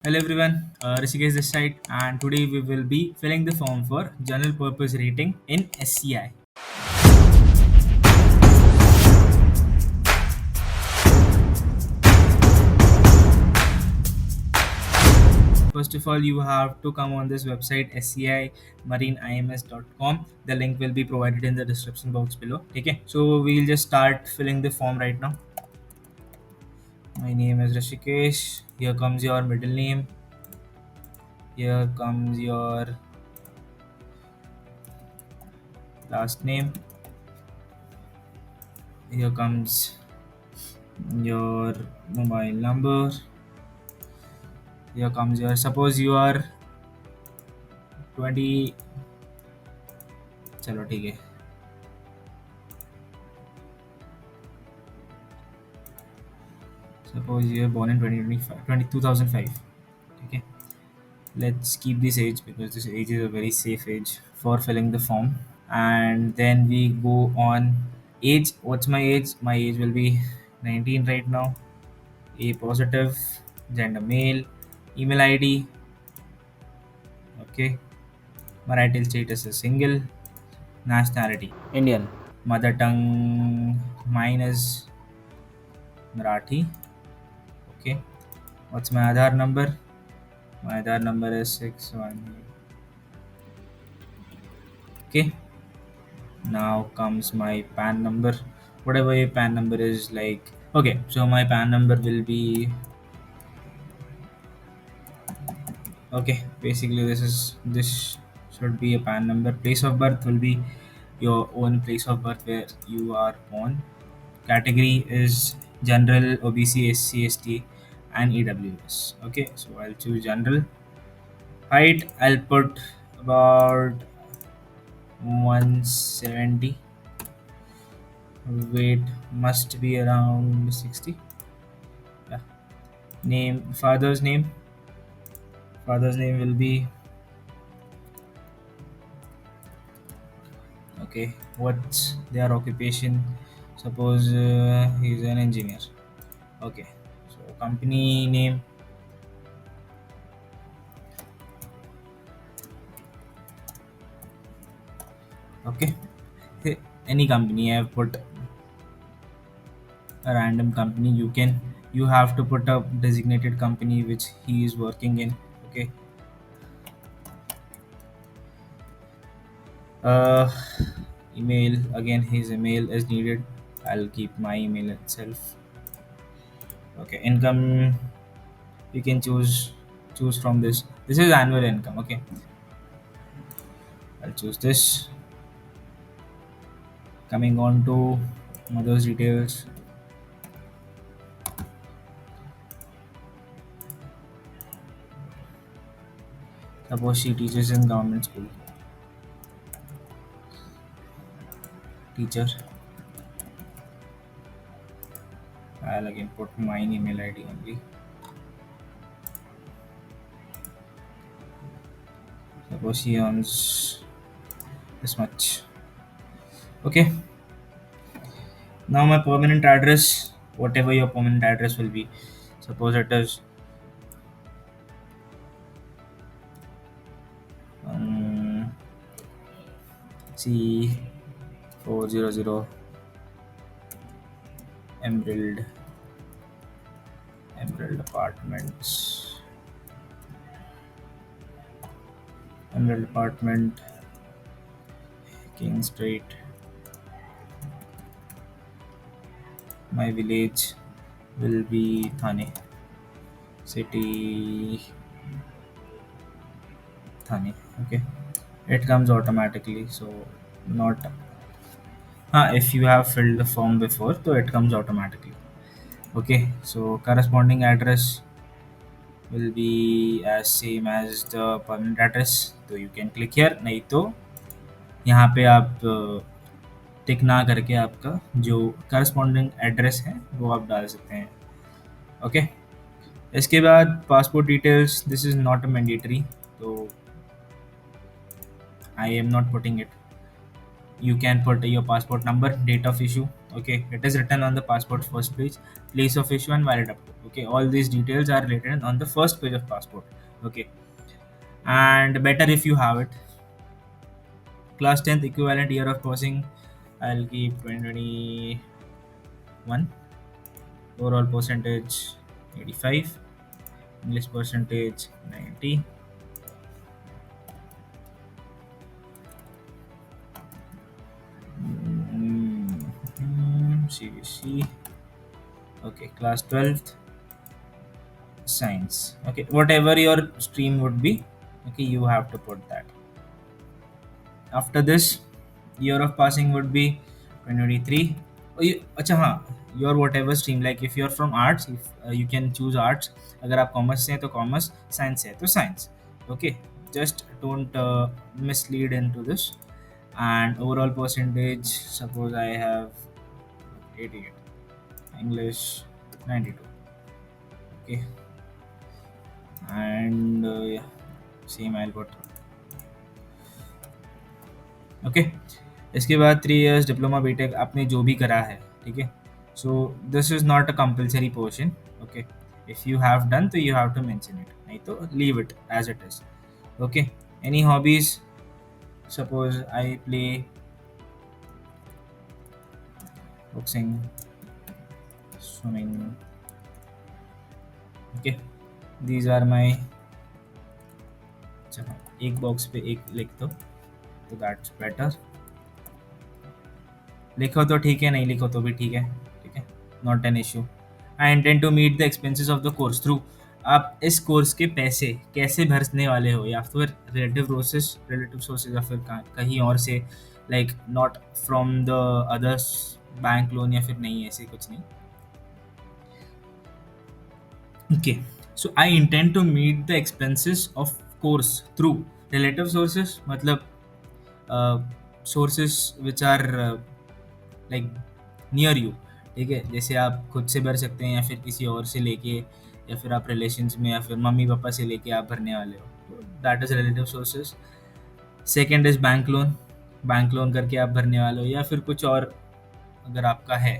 Hello everyone, Rishikesh this side, and today we will be filling the form for General Purpose Rating in SCI. First of all, you have to come on this website SCI MarineIMS.com. The link will be provided in the description box below. Okay, so we'll just start filling the form right now. My name is Rishikesh. Here comes your middle name. Here comes your last name. Here comes your mobile number. Here comes your, suppose you are 20, चलो ठीक है. Suppose you are born in 2005. Okay, let's keep this age because this age is a very safe age for filling the form. And then we go on age. What's my age? My age will be 19 right now. A positive, gender male, email ID. Okay, marital status is single, nationality Indian, mother tongue mine is Marathi. Okay, what's my Aadhaar number? My Aadhaar number is 61. Okay, now comes my PAN number. Whatever your PAN number is, like, okay, so my PAN number will be, okay, basically this should be a PAN number. Place of birth will be your own place of birth where you are born. Category is general, OBC, SC, ST, and EWS. Okay, so I'll choose general. Height, I'll put about 170. Weight must be around 60. Yeah. Name, father's name will be, okay, what's their occupation? Suppose he's an engineer. Okay, so company name, okay. Any company, I've put a random company. You have to put a designated company which he is working in. Okay. uh Email, again his email is needed. I'll keep my email itself. Okay, income, you can choose from this is annual income. Okay, I'll choose this. Coming on to mother's details. Suppose she teaches in government school. Teacher, I'll again put my email ID only. Suppose she earns this much. Okay, now my permanent address, whatever your permanent address will be. Suppose it is um, C400 Emerald Apartments, Emerald Apartment, King Street. My village will be Thane. City Thane. Okay, it comes automatically. So not, if you have filled the form before, so it comes automatically. Okay, so corresponding address will be as same as the permanent address. So you can click here. नहीं तो यहाँ पे आप टिक ना करके आपका जो corresponding address है वो आप डाल सकते हैं. ओके, इसके बाद passport details, this is not mandatory, तो I am not putting it. You can put your passport number, date of issue. Okay, it is written on the passport first page, place of issue and valid upload. Okay, all these details are written on the first page of passport. Okay, and better if you have it. Class 10th equivalent year of passing, I'll keep 2021. Overall percentage 85. English percentage 90. CBC. Okay, class 12th science. Okay, whatever your stream would be, okay, you have to put that. After this, year of passing would be 2023. Oh, अच्छा हाँ, your whatever stream, like if you're from arts, if you can choose arts. अगर आप commerce से हैं तो commerce, science से है तो science. Okay, just don't mislead into this. And overall percentage, suppose I have 88, English 92. Okay, and yeah, same I'll put. Okay, इसके बाद 3 इयर्स डिप्लोमा बीटेक आपने जो भी करा है, ठीक है. So this is not a compulsory portion. Okay, if you have done तो you have to mention it, नहीं तो leave it as it is. Okay, any hobbies, suppose I play boxing, swimming. Okay, these are my. अच्छा, एक box पे एक लिख दो तो दैट्स बेटर. लिखो तो ठीक है, नहीं लिखो तो भी ठीक है. ठीक है, not an issue. I intend to meet the expenses of the course through. आप इस कोर्स के पैसे कैसे भरने वाले हो, या फिर रिलेटिव सोर्सेज, या फिर कहीं और से, like not from the others bank loan, या फिर नहीं, ऐसे कुछ नहीं. Okay, so I intend to meet the expenses of course through relative sources, मतलब sources which are like near you. ठीक है, जैसे आप खुद से भर सकते हैं, या फिर किसी और से लेके, या फिर आप रिलेशंस में, या फिर मम्मी पापा से लेके आप भरने वाले हो, तो that is relative sources. Second is bank loan करके आप भरने वाले हो, या फिर कुछ और अगर आपका है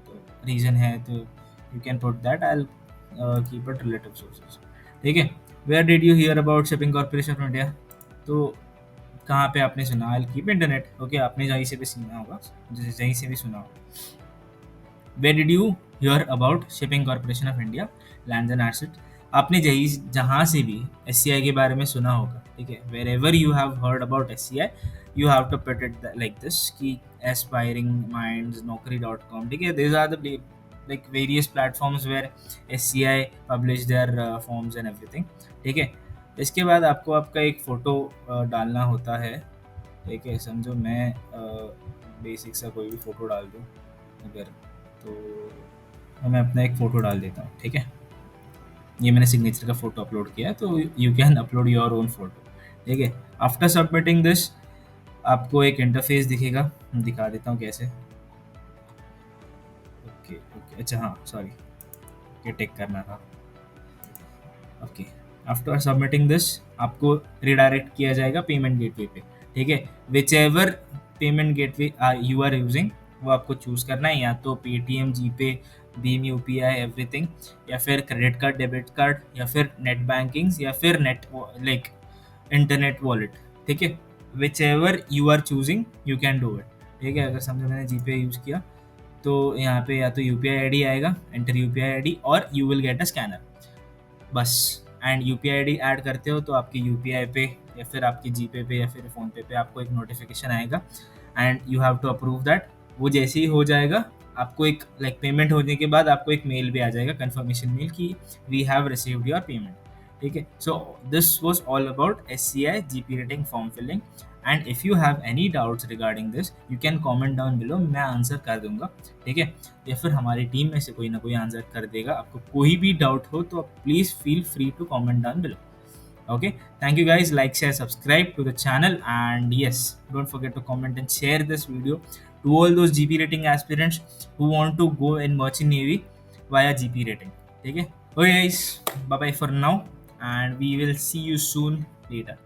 तो रीज़न है तो you can put that. I keep it relative sources. ठीक है, where did you hear about shipping corporation of India, तो कहाँ पे आपने सुना. I keep internet. ओके, आपने जहीं से भी सुना होगा, जहीं से भी सुना होगा. Where did you hear about shipping corporation of India, land and asset. आपने जहाँ से भी SCI के बारे में सुना होगा, ठीक है, wherever you have heard about SCI, you have to put it like this कि एस्पायरिंग माइंड्स, naukri.com. ठीक है, these are the like various platforms where SCI publish their forms and everything. ठीक है, इसके बाद आपको आपका एक फ़ोटो डालना होता है. ठीक है, समझो मैं बेसिक सा कोई भी फ़ोटो डाल दूँ अगर, तो मैं अपना एक फ़ोटो डाल देता हूँ. ठीक है, ये मैंने सिग्नेचर का फ़ोटो अपलोड किया है, तो you can upload your own photo. ठीक है, आफ्टर सबमिटिंग दिस आपको एक इंटरफेस दिखेगा, दिखा देता हूँ कैसे. ओके ओके, अच्छा हाँ, सॉरी, ये टेक करना था. ओके, आफ्टर सबमिटिंग दिस आपको रिडायरेक्ट किया जाएगा पेमेंट गेटवे पे. ठीक है, whichever payment gateway you are using, वो आपको चूज़ करना है, या तो पेटीएम, जीपे, भीम UPI, एवरीथिंग, या फिर क्रेडिट कार्ड, डेबिट कार्ड, या फिर नेट बैंकिंग्स, या फिर नेट लाइक इंटरनेट वॉलेट. ठीक है, whichever you are choosing you can do it. ठीक है, अगर समझो मैंने जीपे यूज़ किया तो यहाँ पे या तो UPI ID आएगा, एंटर UPI ID, और you will get a scanner, बस. एंड UPI ID ऐड करते हो तो आपकी UPI पे, या फिर आपकी जीपे पे, या फिर फ़ोनपे पे आपको एक नोटिफिकेशन आएगा, and you have to approve that. वो जैसे ही हो जाएगा, आपको एक लाइक पेमेंट होने के बाद आपको एक मेल भी आ जाएगा, कंफर्मेशन मेल, कि we have received your payment. ठीक है, so this was all about SCI GP rating form filling. And if you have any doubts regarding this, you can comment down below, मैं answer कर दूंगा. ठीक है, या फिर हमारी टीम में से कोई ना कोई आंसर कर देगा. आपको कोई भी डाउट हो तो please feel free to comment down below. Okay, thank you guys. Like, share, subscribe to the channel, and yes, don't forget to comment and share this video to all those GP rating aspirants who want to go in merchant navy via GP rating. Okay guys, bye bye for now, and we will see you soon later.